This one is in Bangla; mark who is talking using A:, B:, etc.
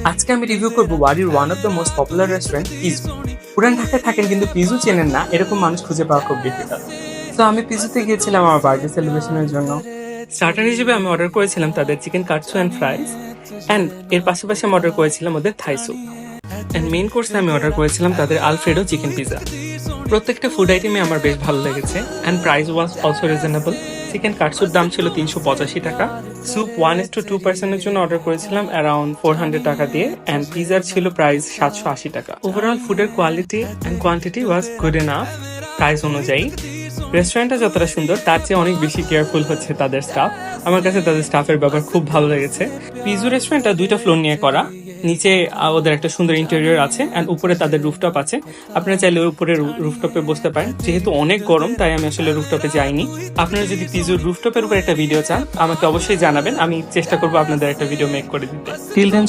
A: আজকে আমি রিভিউ করবো ওয়ারির one of the most popular restaurant Pizu. পুরান ঢাকায় থাকেন কিন্তু পিজু চেনেন না, এরকম মানুষ খুঁজে পাওয়া খুব ডিফিকাল্ট। তো আমি পিজুতে গিয়েছিলাম আমার বার্থডে সেলিব্রেশনের জন্য। স্টার্টার হিসেবে আমি অর্ডার করেছিলাম তাদের চিকেন কাটসু অ্যান্ড ফ্রাইস, অ্যান্ড এর পাশাপাশি আমি অর্ডার করেছিলাম ওদের থাই স্যুপ, অ্যান্ড মেইন কোর্সে আমি অর্ডার করেছিলাম তাদের আলফ্রেডো চিকেন পিজা। প্রত্যেকটা ফুড আইটেমে আমার বেশ ভালো লেগেছে, and price was also reasonable. Chicken কাটসুর দাম ছিল 385 টাকা। স্যুপ 1:2 পার্সনের জন্য অর্ডার করেছিলাম অ্যারাউন্ড 400 টাকা দিয়ে, অ্যান্ড পিজার ছিল প্রাইস 780 টাকা। ওভারঅল ফুডের quality and quantity was good enough price অনুযায়ী। রেস্টুরেন্টটা যতটা সুন্দর তার চেয়ে অনেক বেশি কেয়ারফুল হচ্ছে তাদের স্টাফ। আমার কাছে তাদের স্টাফের ব্যাপার খুব ভালো লেগেছে। পিজু রেস্টুরেন্টটা 2টা ফ্লোর নিয়ে করা। নিচে ওদের একটা সুন্দর ইন্টেরিয়র আছে, অ্যান্ড উপরে তাদের রুফটপ আছে। আপনারা চাইলে উপরে রুফটপে বসতে পারেন। যেহেতু অনেক গরম তাই আমি আসলে রুফটপে যাইনি। আপনারা যদি পিজুর রুফটপের উপর একটা ভিডিও চান আমাকে অবশ্যই জানাবেন, আমি চেষ্টা করবো আপনাদের একটা ভিডিও মেক করে দিতে। Till then